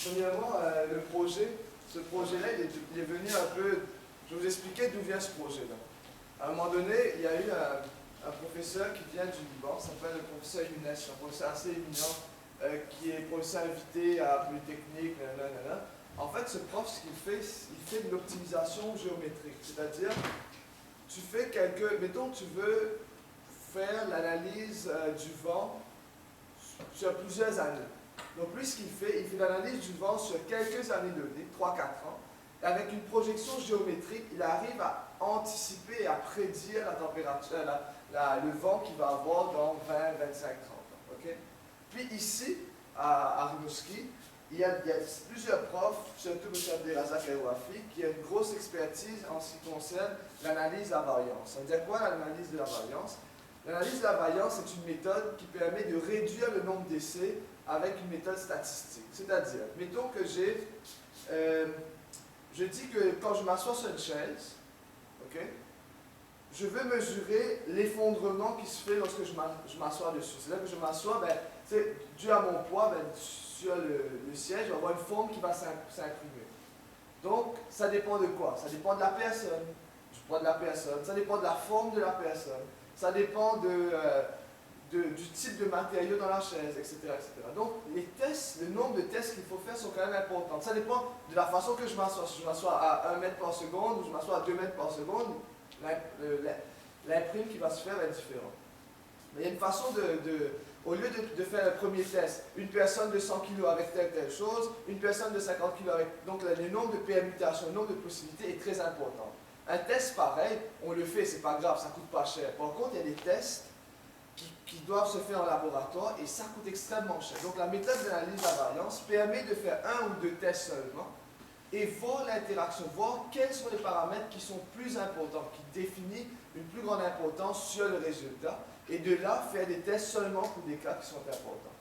Premièrement, ce projet-là, il est venu un peu. Je vais vous expliquer d'où vient ce projet-là. À un moment donné, il y a eu un professeur qui vient du Liban, s'appelle le professeur Younes, un professeur assez éminent, qui est professeur invité à Polytechnique, nanana. En fait, ce prof, ce qu'il fait, il fait de l'optimisation géométrique. C'est-à-dire, tu fais mettons que tu veux faire l'analyse du vent sur plusieurs années. Donc lui, ce qu'il fait, il fait l'analyse du vent sur quelques années données, 3-4 ans. Et avec une projection géométrique, il arrive à anticiper et à prédire la température, le vent qu'il va avoir dans 20, 25, 30 ans. Okay? Puis ici, à Rimouski, il y a plusieurs profs, surtout M. Abdelrazak El-Wafi, qui a une grosse expertise en ce qui concerne l'analyse de la variance. Ça veut dire quoi l'analyse de la variance? L'analyse de la variance est une méthode qui permet de réduire le nombre d'essais avec une méthode statistique. C'est-à-dire, mettons que je dis que quand je m'assois sur une chaise, okay, je veux mesurer l'effondrement qui se fait lorsque je m'assois dessus. C'est-à-dire que je m'assois, dû à mon poids, sur le siège, je vais avoir une forme qui va s'imprimer. Donc, ça dépend de quoi? Ça dépend de la personne, du poids de la personne, ça dépend de la forme de la personne, ça dépend du type de matériau dans la chaise, etc., etc. Donc, les tests, le nombre de tests qu'il faut faire sont quand même importants. Ça dépend de la façon que je m'assois. Si je m'assois à 1 mètre par seconde ou je m'assois à 2 mètres par seconde, l'imprime qui va se faire est différente. Mais il y a une façon au lieu de faire le premier test, une personne de 100 kg avec telle chose, une personne de 50 kg avec... Donc, le nombre de permutations, le nombre de possibilités est très important. Un test pareil, on le fait, c'est pas grave, ça coûte pas cher. Par contre, il y a des tests qui doivent se faire en laboratoire et ça coûte extrêmement cher. Donc la méthode d'analyse de la variance permet de faire 1 ou 2 tests seulement et voir l'interaction, voir quels sont les paramètres qui sont plus importants, qui définissent une plus grande importance sur le résultat et de là faire des tests seulement pour des cas qui sont importants.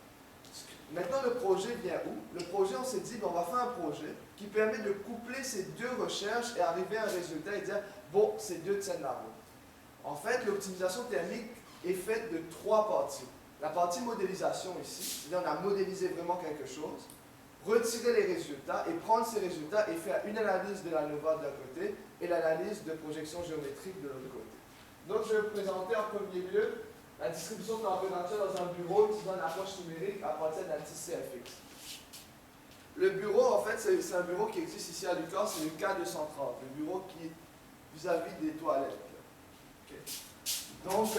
Maintenant le projet vient où? Le projet, on s'est dit, on va faire un projet qui permet de coupler ces deux recherches et arriver à un résultat et dire, bon, c'est 2 tiennent la route. En fait, l'optimisation thermique est faite de 3 parties. La partie modélisation ici, c'est-à-dire on a modélisé vraiment quelque chose, retirer les résultats et prendre ces résultats et faire une analyse de la nova d'un côté et l'analyse de projection géométrique de l'autre côté. Donc je vais vous présenter en premier lieu la distribution de température dans un bureau qui donne une approche numérique à partir d'un TCFX. Le bureau, en fait, c'est un bureau qui existe ici à Lucas, c'est le K230, le bureau qui est vis-à-vis des toilettes. Okay. Donc,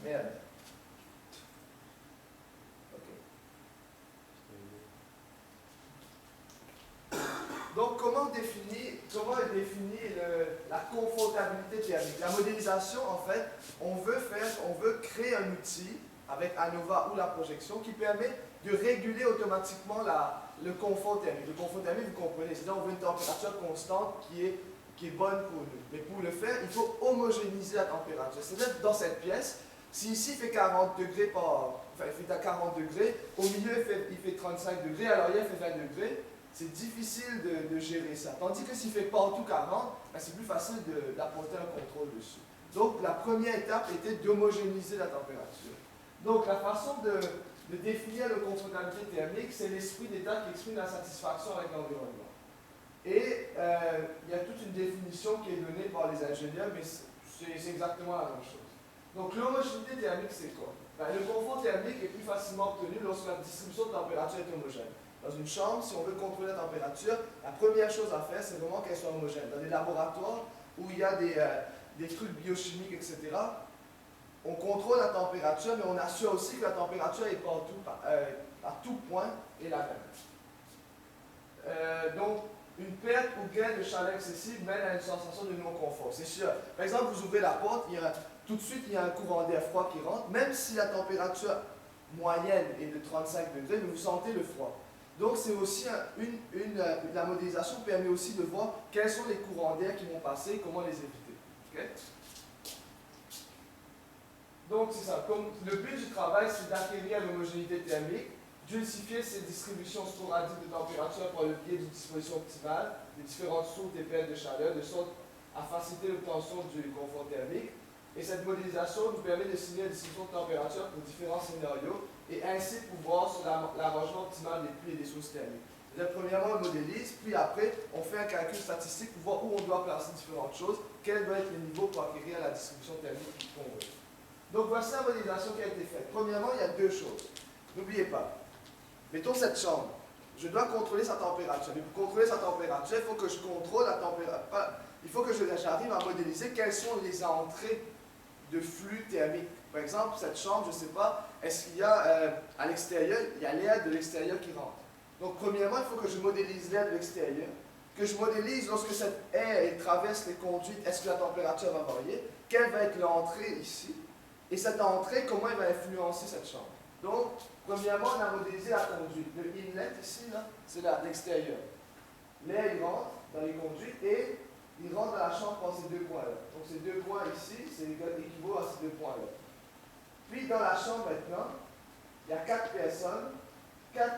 merde. Okay. Donc, comment est définie la confortabilité thermique? La modélisation, en fait, on veut créer un outil avec ANOVA ou la projection qui permet de réguler automatiquement le confort thermique. Le confort thermique, vous comprenez, c'est-à-dire on veut une température constante qui est bonne pour nous. Mais pour le faire, il faut homogénéiser la température. C'est-à-dire dans cette pièce, si ici il fait 40 degrés il fait à 40 degrés, au milieu il fait 35 degrés, à l'arrière il fait 20 degrés, c'est difficile de gérer ça. Tandis que s'il fait partout 40, c'est plus facile d'apporter un contrôle dessus. Donc la première étape était d'homogénéiser la température. Donc la façon de définir le confortabilité thermique, c'est l'esprit d'état qui exprime la satisfaction avec l'environnement. Et il y a toute une définition qui est donnée par les ingénieurs, mais c'est exactement la même chose. Donc l'homogénéité thermique, c'est quoi? Le confort thermique est plus facilement obtenu lorsque la distribution de température est homogène. Dans une chambre, si on veut contrôler la température, la première chose à faire, c'est vraiment qu'elle soit homogène. Dans des laboratoires où il y a des trucs biochimiques, etc., on contrôle la température, mais on assure aussi que la température est partout, à tout point, est la même. Donc, une perte ou gain de chaleur excessive mène à une sensation de non-confort, c'est sûr. Par exemple, vous ouvrez la porte, tout de suite, il y a un courant d'air froid qui rentre, même si la température moyenne est de 35 degrés, mais vous sentez le froid. Donc, c'est aussi la modélisation permet aussi de voir quels sont les courants d'air qui vont passer et comment les éviter. Okay? Donc, c'est ça. Le but du travail, c'est d'acquérir l'homogénéité thermique, d'unifier ces distributions sporadiques de température par le biais d'une disposition optimale des différentes sources et pertes de chaleur, de sorte à faciliter l'obtention du confort thermique. Et cette modélisation nous permet de signer une distribution de température pour différents scénarios et ainsi pouvoir sur l'arrangement optimal des puits et des sources thermiques. Premièrement, on modélise, puis après, on fait un calcul statistique pour voir où on doit placer différentes choses, quel doit être le niveau pour acquérir la distribution thermique qu'on veut. Donc voici la modélisation qui a été faite. Premièrement, il y a deux choses. N'oubliez pas, mettons cette chambre. Je dois contrôler sa température. Mais pour contrôler sa température, il faut que je contrôle la température. Il faut que j'arrive à modéliser quelles sont les entrées de flux thermique. Par exemple, cette chambre, je ne sais pas, est-ce qu'il y a à l'extérieur, il y a l'air de l'extérieur qui rentre. Donc, premièrement, il faut que je modélise l'air de l'extérieur, que je modélise lorsque cette air traverse les conduites, est-ce que la température va varier, quelle va être l'entrée ici, et cette entrée, comment elle va influencer cette chambre. Donc, premièrement, on a modélisé la conduite. Le inlet ici, c'est l'extérieur. L'air, il rentre dans les conduites et il rentre dans la chambre par ces deux points-là. Donc, ces deux points ici, c'est équivaut à ces deux points-là. Puis, dans la chambre maintenant, il y a 4 personnes, 4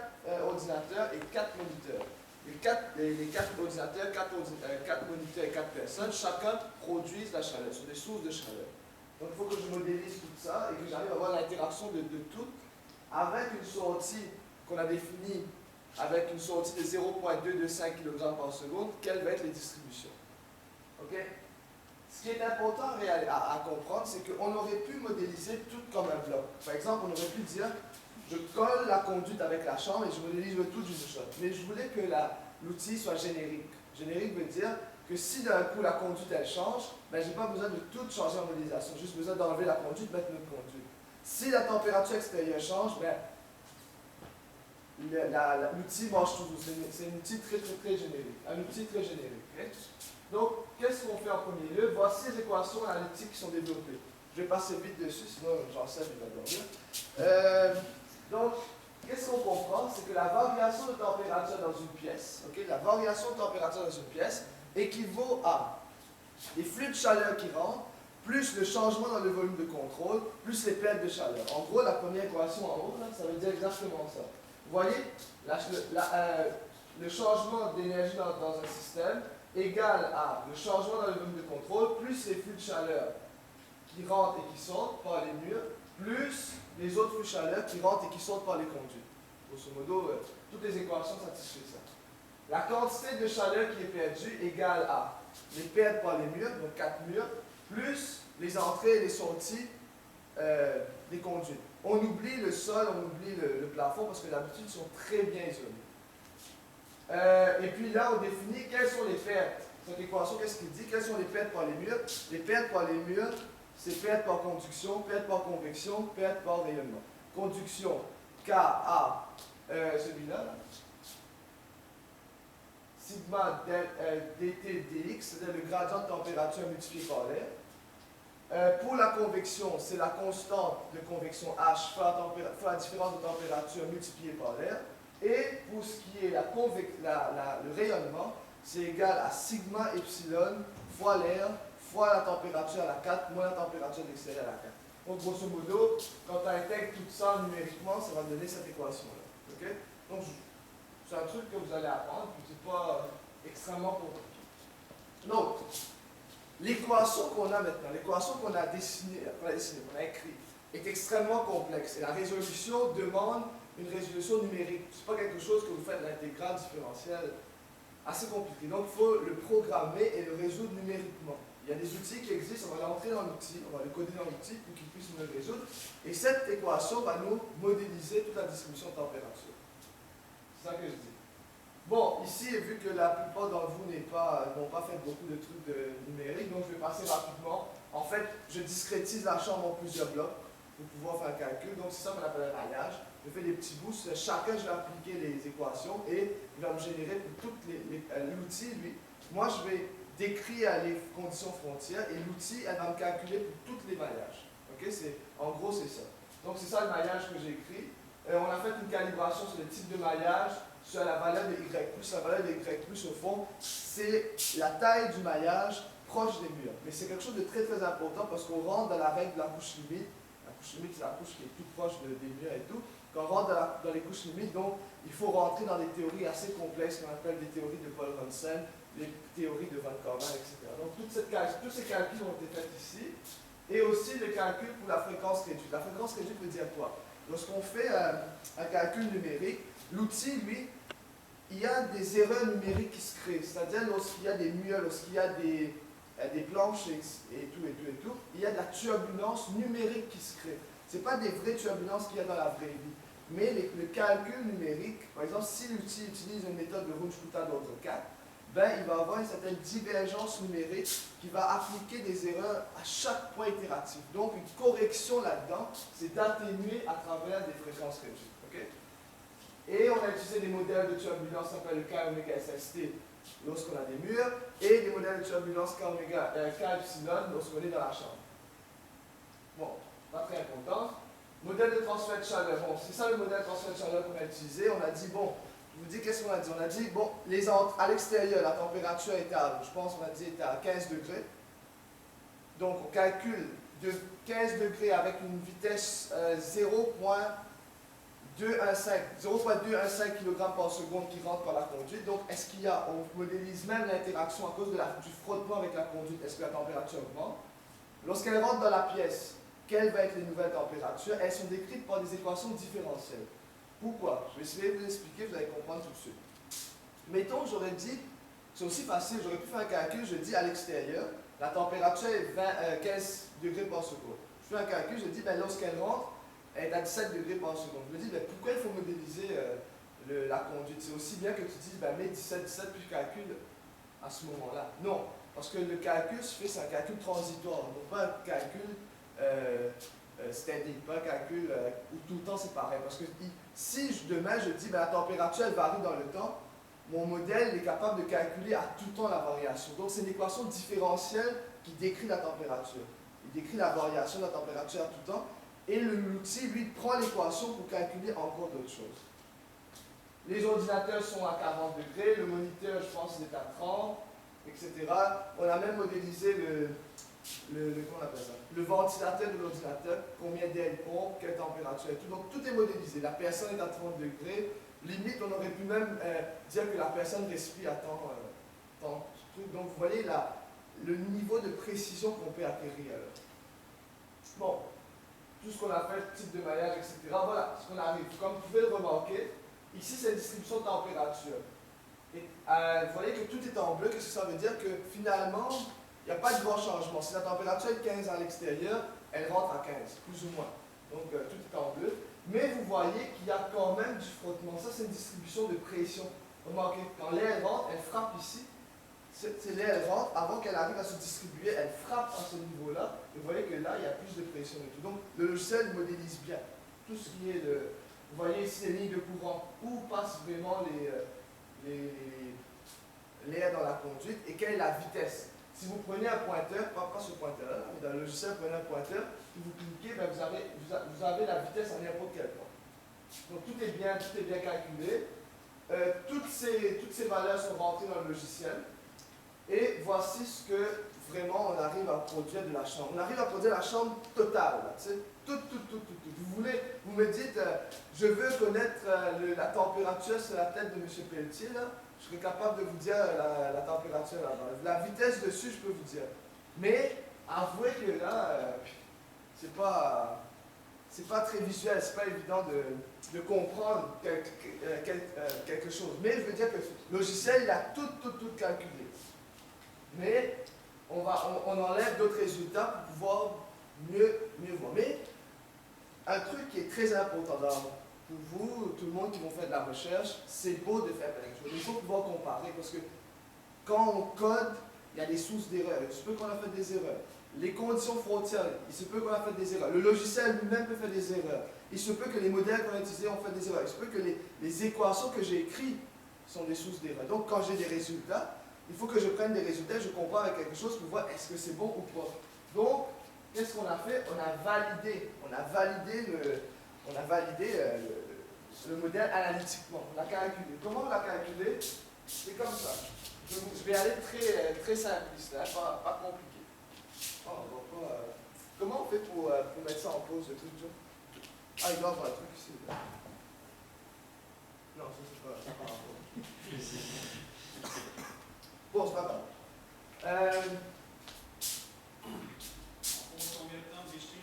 ordinateurs et 4 moniteurs. Les 4 ordinateurs, 4 moniteurs et 4 personnes, chacun produisent la chaleur, sont des sources de chaleur. Donc, il faut que je modélise tout ça et que j'arrive à avoir l'interaction de tout avec une sortie qu'on a définie avec une sortie de 0,225 kg par seconde, quelles vont être les distributions. OK? Ce qui est important à comprendre, c'est qu'on aurait pu modéliser tout comme un bloc. Par exemple, on aurait pu dire, je colle la conduite avec la chambre et je modélise le tout d'une shot. Mais je voulais que l'outil soit générique. Générique veut dire que si d'un coup la conduite elle change, ben, je n'ai pas besoin de tout changer en modélisation, j'ai juste besoin d'enlever la conduite, mettre une autre conduite. Si la température extérieure change, ben, l'outil marche toujours. C'est un outil très générique. Un outil très générique. Okay? Donc, qu'est-ce qu'on fait en premier lieu? Voici les équations analytiques qui sont développées. Je vais passer vite dessus, sinon j'en sais, je vais dormir. Donc, qu'est-ce qu'on comprend? C'est que la variation de température dans une pièce, okay, la variation de température dans une pièce équivaut à les flux de chaleur qui rentrent, plus le changement dans le volume de contrôle, plus les pertes de chaleur. En gros, la première équation en haut, là, ça veut dire exactement ça. Vous voyez, le changement d'énergie dans un système égale à le changement dans le volume de contrôle, plus les flux de chaleur qui rentrent et qui sortent par les murs, plus les autres flux de chaleur qui rentrent et qui sortent par les conduits. Grosso modo, toutes les équations satisfont ça. La quantité de chaleur qui est perdue égale à les pertes par les murs, donc 4 murs, plus les entrées et les sorties des conduites. On oublie le sol, on oublie le plafond parce que d'habitude ils sont très bien isolés. Et puis là, on définit quelles sont les pertes. Cette équation, qu'est-ce qu'il dit? Quelles sont les pertes par les murs? Les pertes par les murs, c'est pertes par conduction, pertes par convection, pertes par rayonnement. Conduction, Ka, celui-là, là. Sigma dt dx, c'est-à-dire le gradient de température multiplié par l'air. Pour la convection, c'est la constante de convection H fois la différence de température multipliée par l'air. Et pour ce qui est le rayonnement, c'est égal à sigma epsilon fois l'air fois la température à la 4 moins la température de l'extérieur à la 4. Donc, grosso modo, quand tu intègres tout ça numériquement, ça va donner cette équation-là. Okay? Donc, c'est un truc que vous allez apprendre, puis c'est pas extrêmement compliqué. Donc, l'équation qu'on a maintenant, l'équation qu'on a dessinée, qu'on a écrite, est extrêmement complexe. Et la résolution demande une résolution numérique. Ce n'est pas quelque chose que vous faites l'intégrale différentielle. Assez compliqué. Donc, il faut le programmer et le résoudre numériquement. Il y a des outils qui existent, on va l'entrer dans l'outil, on va le coder dans l'outil pour qu'il puisse nous le résoudre. Et cette équation va nous modéliser toute la distribution de température. C'est ça que je dis. Bon, ici, vu que la plupart d'entre vous n'ont pas fait beaucoup de trucs numériques, donc je vais passer rapidement. En fait, je discrétise la chambre en plusieurs blocs pour pouvoir faire un calcul. Donc, c'est ça qu'on appelle un maillage. Je fais des petits bouts, chacun je vais appliquer les équations et il va me générer pour toutes l'outil, lui. Moi, je vais décrire les conditions frontières et l'outil, elle va me calculer pour tous les maillages. Okay? En gros, c'est ça. Donc, c'est ça le maillage que j'ai écrit. On a fait une calibration sur le type de maillage, sur la valeur de Y+. La valeur de Y+, au fond, c'est la taille du maillage proche des murs. Mais c'est quelque chose de très important parce qu'on rentre dans la règle de la couche limite. La couche limite, c'est la couche qui est toute proche des murs et tout. Quand on rentre dans les couches limites, donc, il faut rentrer dans des théories assez complexes qu'on appelle des théories de Paul Hansen, des théories de Van Corman, etc. Donc, tous ces calculs ont été faits ici. Et aussi le calcul pour la fréquence réduite. La fréquence réduite veut dire quoi? Lorsqu'on fait un calcul numérique, l'outil, lui, il y a des erreurs numériques qui se créent. C'est-à-dire lorsqu'il y a des murs, lorsqu'il y a des planches et tout, il y a de la turbulence numérique qui se crée. Ce n'est pas des vraies turbulences qu'il y a dans la vraie vie. Mais le calcul numérique, par exemple, si l'outil utilise une méthode de Runge-Kutta d'ordre 4, ben, il va avoir une certaine divergence numérique qui va appliquer des erreurs à chaque point itératif. Donc, une correction là-dedans, c'est d'atténuer à travers des fréquences réduites. Okay? Et on a utilisé des modèles de turbulence, ça s'appelle le K-SST lorsqu'on a des murs, et des modèles de turbulence K-epsilon lorsqu'on est dans la chambre. Bon, pas très important. Modèle de transfert de chaleur. Bon, c'est ça le modèle de transfert de chaleur qu'on a utilisé. On a dit, bon, je vous dis qu'est-ce qu'on a dit. On a dit, bon, à l'extérieur, la température était à, je pense, on a dit, était à 15 degrés. Donc, on calcule de 15 degrés avec une vitesse 0,215 kg par seconde qui rentre par la conduite. Donc, est-ce qu'il y a, on modélise même l'interaction à cause du frottement avec la conduite, est-ce que la température augmente? Lorsqu'elle rentre dans la pièce, quelles vont être les nouvelles températures? Elles sont décrites par des équations différentielles. Pourquoi? Je vais essayer de vous expliquer, vous allez comprendre tout de suite. Mettons, j'aurais dit, c'est aussi facile, j'aurais pu faire un calcul, je dis à l'extérieur, la température est 15 degrés par seconde. Je fais un calcul, je dis, ben, lorsqu'elle rentre, elle est à 17 degrés par seconde. Je me dis, ben, pourquoi il faut modéliser la conduite? C'est aussi bien que tu dises, ben, mets 17, puis je calcule à ce moment-là. Non, parce que le calcul se fait, c'est un calcul transitoire, donc pas un calcul steady, pas un calcul où tout le temps c'est pareil. Parce que si demain je dis, ben, la température elle varie dans le temps, mon modèle est capable de calculer à tout temps la variation. Donc c'est une équation différentielle qui décrit la température. Il décrit la variation de la température à tout temps. Et l'outil, lui, prend l'équation pour calculer encore d'autres choses. Les ordinateurs sont à 40 degrés, le moniteur, je pense, il est à 30, etc. On a même modélisé comment on appelle ça? Le ventilateur de l'ordinateur, combien d'air il pompe, quelle température et tout. Donc tout est modélisé. La personne est à 30 degrés. Limite, on aurait pu même dire que la personne respire à tant truc. Donc vous voyez là, le niveau de précision qu'on peut acquérir. Bon. Tout ce qu'on a fait, type de maillage, etc. Voilà ce qu'on arrive. Comme vous pouvez le remarquer, ici c'est une distribution de température. Et vous voyez que tout est en bleu. Qu'est-ce que ça veut dire? Que finalement, il n'y a pas de grand changement. Si la température est 15 à l'extérieur, elle rentre à 15, plus ou moins. Donc tout est en bleu. Mais vous voyez qu'il y a quand même du frottement. Ça, c'est une distribution de pression. Remarquez, quand l'air rentre, elle frappe ici. L'air rentre, avant qu'elle arrive à se distribuer, elle frappe à ce niveau-là. Et vous voyez que là, il y a plus de pression et tout. Donc, le logiciel modélise bien tout ce qui est de... Vous voyez ici les lignes de courant, où passent vraiment l'air dans la conduite et quelle est la vitesse. Si vous prenez un pointeur, pas ce pointeur-là, mais dans le logiciel, vous prenez un pointeur, si vous cliquez, ben vous avez la vitesse à n'importe quel point. Donc, tout est bien calculé. Toutes ces valeurs sont rentrées dans le logiciel. Et voici ce que vraiment on arrive à produire de la chambre. On arrive à produire la chambre totale, là, tu sais, tout. Vous me dites, je veux connaître la température sur la tête de M. Pelletier, là, je serais capable de vous dire la température là-bas. La vitesse dessus, je peux vous dire. Mais avouez que là, c'est pas très visuel, c'est pas évident de comprendre quelque chose. Mais je veux dire que le logiciel, il a tout calculé. Mais on enlève d'autres résultats pour pouvoir mieux voir. Mais un truc qui est très important pour vous, tout le monde qui vont faire de la recherche, c'est beau de faire plein de choses. Il faut pouvoir comparer parce que quand on code, il y a des sources d'erreurs. Il se peut qu'on a fait des erreurs. Les conditions frontières, il se peut qu'on a fait des erreurs. Le logiciel lui-même peut faire des erreurs. Il se peut que les modèles qu'on a utilisés ont fait des erreurs. Il se peut que les équations que j'ai écrites sont des sources d'erreurs. Donc quand j'ai des résultats, il faut que je prenne des résultats, je compare avec quelque chose pour voir est-ce que c'est bon ou pas. Donc, qu'est-ce qu'on a fait? On a validé le modèle analytiquement. On l'a calculé. Comment on l'a calculé? C'est comme ça. Je vais aller très simpliste, hein, pas compliqué. Comment on fait pour mettre ça en pause, le truc, Ah, il doit y avoir un truc ici. Là. Non, ça c'est pas en pause. Bon, c'est pas grave. Combien de temps, Bichri?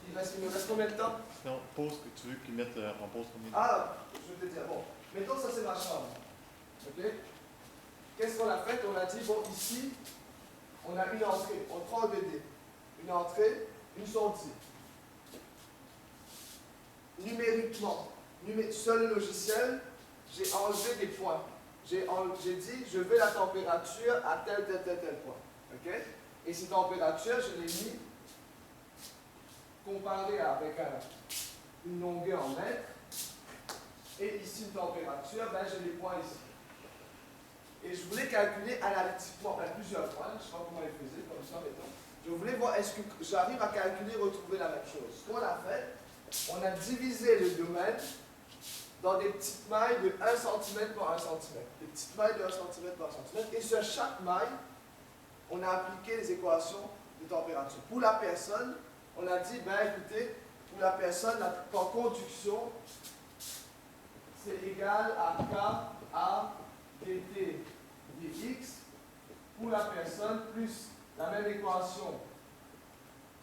Il me reste combien de temps? Non, pause que tu veux qu'ils mettent en pause combien de temps? Ah, je vais te dire. Bon, mettons ça ma chambre. Ok? Qu'est-ce qu'on a fait? On a dit, bon, ici, on a une entrée. On prend le dé. Une entrée, une sortie. Numériquement, seul le logiciel, j'ai enlevé des points. J'ai dit, je veux la température à tel point. Ok? Et ces températures, je l'ai mis comparé avec une longueur en mètres. Et ici, une température, ben, j'ai les points ici. Et je voulais calculer analytiquement plusieurs points. Je ne sais pas comment ils faisaient, comme ça, mettons. Je voulais voir est-ce que j'arrive à calculer et retrouver la même chose. Ce qu'on a fait, on a divisé le domaine dans des petites mailles de 1 cm par 1 cm. Des petites mailles de 1 cm par 1 cm. Et sur chaque maille, on a appliqué les équations de température. Pour la personne, on a dit, ben écoutez, pour la personne, par conduction, c'est égal à K A dt dx pour la personne, plus la même équation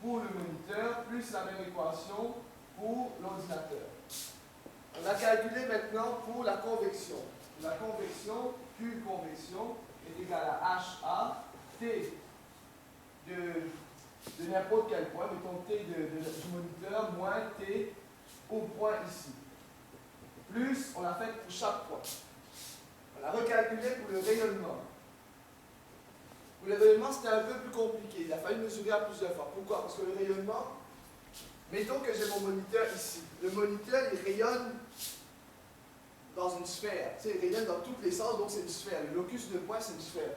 pour le moniteur, plus la même équation pour l'ordinateur. On a calculé maintenant pour la convection. La convection, Q convection, est égale à HA, T de n'importe quel point, mettons T du moniteur, moins T au point ici. Plus, on l'a fait pour chaque point. On a recalculé pour le rayonnement. Pour le rayonnement, c'était un peu plus compliqué. Il a fallu mesurer à plusieurs fois. Pourquoi? Parce que le rayonnement, mettons que j'ai mon moniteur ici. Le moniteur, il rayonne dans une sphère. Tu sais, il rayonne dans tous les sens, donc c'est une sphère. Le locus de point, c'est une sphère.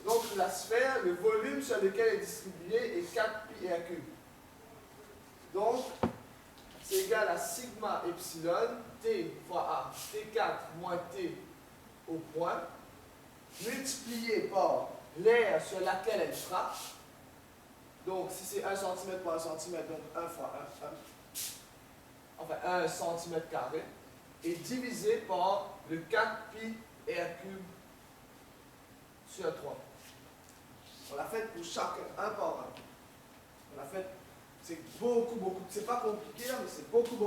Donc la sphère, le volume sur lequel elle est distribuée est 4pi r3. Donc, c'est égal à sigma epsilon, T fois A, T4 moins T au point, multiplié par l'air sur laquelle elle frappe. Donc, si c'est 1 cm par 1 cm, donc 1 fois 1, enfin 1 cm carré, et divisé par le 4pi r3 sur 3. On l'a fait pour chacun, un par un. On l'a fait, c'est beaucoup, c'est pas compliqué là, mais c'est beaucoup.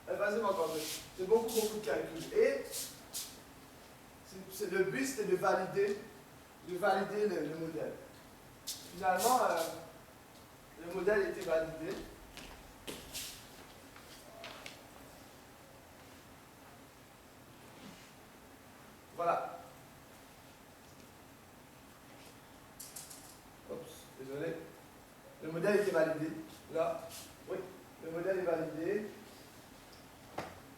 Vas-y, encore plus. C'est beaucoup de calculs. Et le but, c'était de valider le modèle. Finalement, le modèle était validé. Voilà. Oups, désolé. Le modèle était validé. Là, oui, le modèle est validé.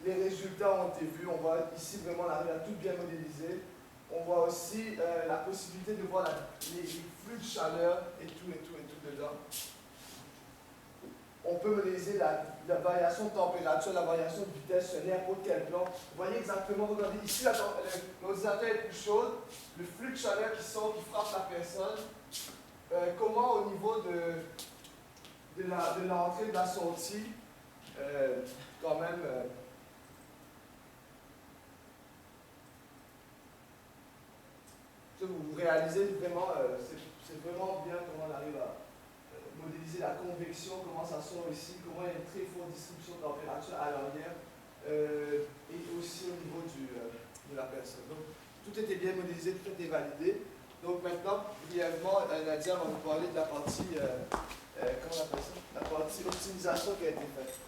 Les résultats ont été vus. On voit ici vraiment on arrive à tout bien modéliser. On voit aussi la possibilité de voir les flux de chaleur et tout dedans. On peut modéliser la variation de température, la variation de vitesse sur n'importe quel plan. Vous voyez exactement, regardez ici, l'ordinateur est plus chaud, le flux de chaleur qui sort, qui frappe la personne. Comment au niveau de l'entrée, de la sortie, quand même, vous réalisez vraiment, c'est vraiment bien comment on arrive à modéliser la convection, comment ça sort ici, comment il y a une très forte distribution de température à l'arrière, et aussi au niveau de la personne. Donc, tout était bien modélisé, tout était validé. Donc maintenant, brièvement, Nadia va vous parler de la partie, comment on appelle ça? La partie optimisation qui a été faite.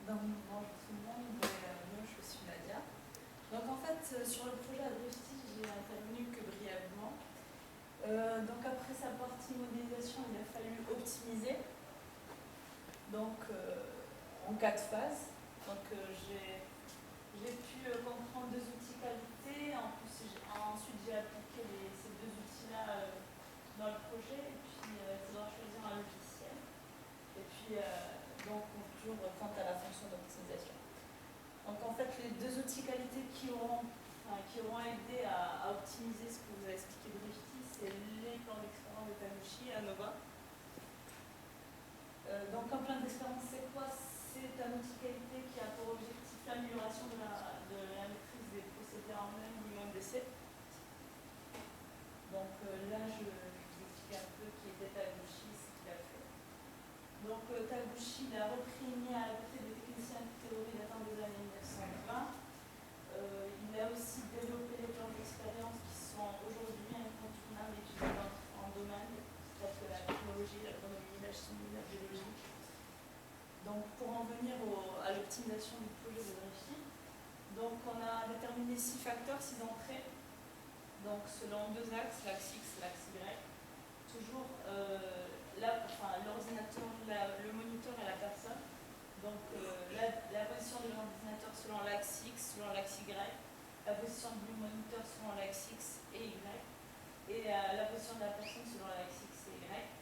Bonjour tout le monde, moi je suis Nadia. Donc en fait sur le projet Adresti, j'ai intervenu que brièvement. Donc après sa partie modélisation, il a fallu optimiser. Donc en 4 phases. Donc j'ai pu comprendre 2 outils qualité. Ensuite j'ai appliqué ces 2 outils-là dans le projet. Et puis il faudra choisir un logiciel. Et puis donc conclure quant à la fonction d'optimisation. Donc en fait les 2 outils qualité qui auront aidé à optimiser ce que un outil qualité qui a pour objectif l'amélioration de la maîtrise des procédés en même ou UMDC. Donc là, je vous explique un peu qui était Taguchi, ce qu'il a fait. Donc Taguchi, il a repris à la côté des techniciens de théorie datant des années 1920. Il a aussi développé les plans d'expérience qui sont aujourd'hui incontournables et utilisés en domaine, tels que la technologie, l'agronomie, la chimie, la biologie. Donc pour en venir à l'optimisation du projet de Dreyfus, donc on a déterminé 6 facteurs, 6 entrées, donc selon 2 axes, l'axe X et l'axe Y. Toujours l'ordinateur, le moniteur et la personne. Donc la position de l'ordinateur selon l'axe X, selon l'axe Y, la position du moniteur selon l'axe X et Y, et la position de la personne selon l'axe X et Y.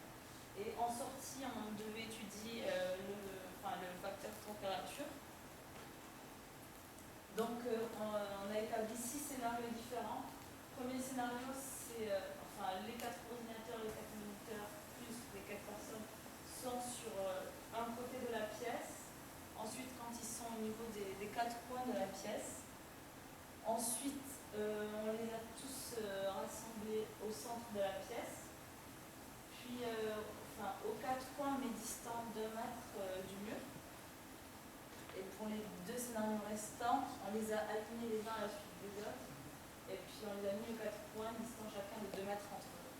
Et en sortie, on devait étudier le facteur température. Donc on a établi 6 scénarios différents. Premier scénario, c'est les 4 ordinateurs, les 4 moniteurs, plus les 4 personnes sont sur un côté de la pièce. Ensuite, quand ils sont au niveau des 4 coins de la pièce. Ensuite, on les a tous rassemblés au centre de la pièce. Puis, aux 4 coins, mais distants d'1 mètre du mur. Et pour les 2 scénarios restants, on les a alignés les uns à la suite des autres. Et puis on les a mis aux 4 points, distants chacun de 2 mètres entre eux.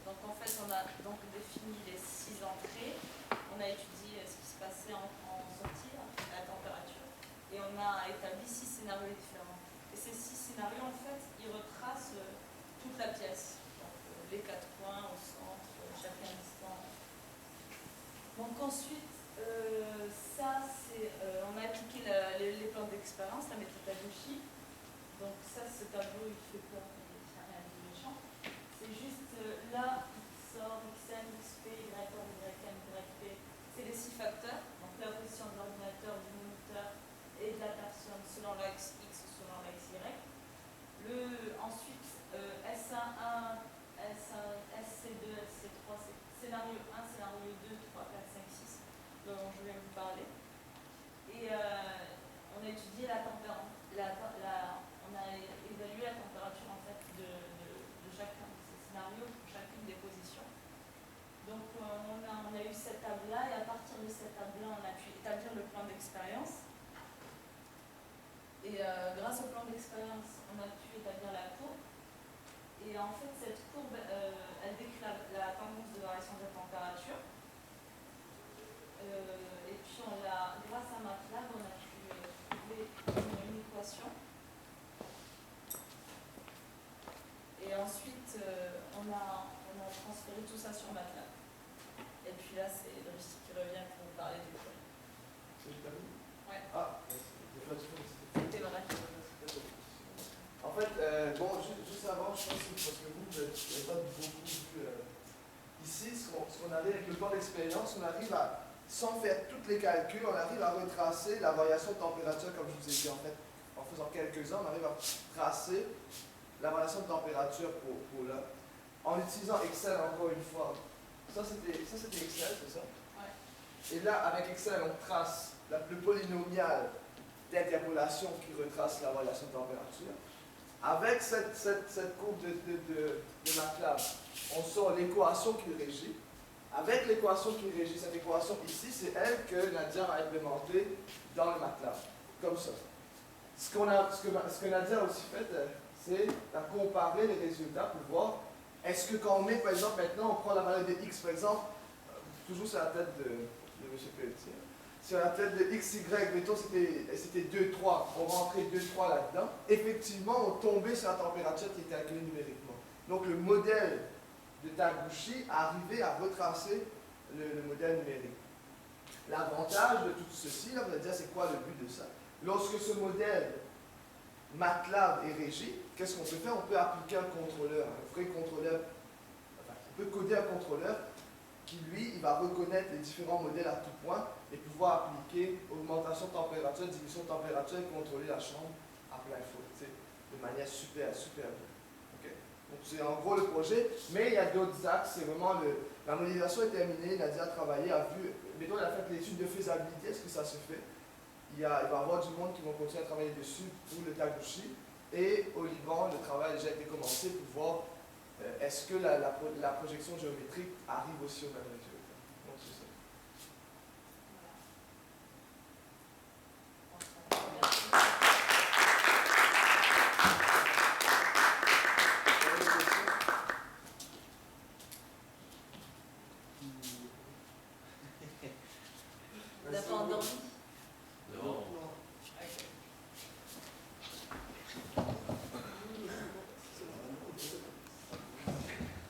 Donc en fait, on a donc défini les 6 entrées, on a étudié ce qui se passait en sortie, la température, et on a établi 6 scénarios différents. Et ces 6 scénarios, en fait, ils retracent toute la pièce. Donc les 4 points au centre, chacun distant. Donc ensuite, ça, c'est, on a appliqué les plans d'expérience, la méthode Taguchi. Donc ça, ce tableau, il fait peur, mais il n'y a rien de méchant. C'est juste là, XOR, XN, XP, YOR, YN, YP, c'est les 6 facteurs. Donc la position de l'ordinateur, du moniteur et de la personne selon l'axe X ou selon l'axe Y. Ensuite, SA1, SC2, SC3, scénario 1, scénario 2, 3, 4, 5, 6, dont je vais vous parler. Et on a étudié la température. On a évalué la température en fait, de chacun de ces scénarios pour chacune des positions. Donc on a eu cette table-là et à partir de cette table-là, on a pu établir le plan d'expérience. Et grâce au plan d'expérience, on a pu établir la courbe. Et en fait, cette courbe, elle décrit la tendance de variation de la température. Et puis grâce à MATLAB, on a pu trouver une équation. Et ensuite, on a transféré tout ça sur MATLAB. Et puis là, c'est Dreyfus qui revient pour vous parler du projet. C'est juste terminé? Ouais. Ah, merci. C'était vrai. En fait, juste avant, je pense que parce que vous n'avez pas beaucoup vu ici, ce qu'on arrive avec le plan d'expérience, on arrive à, sans faire tous les calculs, on arrive à retracer la variation de température, comme je vous ai dit, en fait, en faisant quelques-uns, on arrive à tracer la variation de température pour là, en utilisant Excel encore une fois. Ça c'était Excel, c'est ça? Ouais. Et là, avec Excel, on trace le polynomial d'interpolation qui retrace la variation de température. Avec cette courbe de MATLAB, on sort l'équation qui régit. Avec l'équation qui régit, cette équation ici, c'est elle que Nadia a implémentée dans le MATLAB, comme ça. Ce que Nadia a aussi fait, c'est comparer les résultats pour voir, est-ce que quand on met, par exemple, maintenant, on prend la valeur de x, par exemple, toujours sur la tête de M. Pelletier, sur la tête de XY, mettons, c'était 2, 3, on rentrait 2, 3 là-dedans, effectivement, on tombait sur la température qui est calculée numériquement. Donc, le modèle de Taguchi arrivait à retracer le modèle numérique. L'avantage de tout ceci, là, on va dire, c'est quoi le but de ça? Lorsque ce modèle MATLAB est régi, qu'est-ce qu'on peut faire? On peut appliquer un contrôleur, un vrai contrôleur. Enfin, on peut coder un contrôleur qui, lui, il va reconnaître les différents modèles à tout point et pouvoir appliquer augmentation de température, diminution de température et contrôler la chambre à plein feu, de manière super bien. Okay? Donc c'est en gros le projet, mais il y a d'autres axes, c'est vraiment la modélisation est terminée, Nadia a travaillé, a vu, mettons, elle a fait l'étude de faisabilité, est-ce que ça se fait? il va y avoir du monde qui vont continuer à travailler dessus pour le Taguchi. Et au Liban, le travail a déjà été commencé pour voir est-ce que la projection géométrique arrive aussi au même résultat. Donc c'est ça. Vous n'avez pas endormi?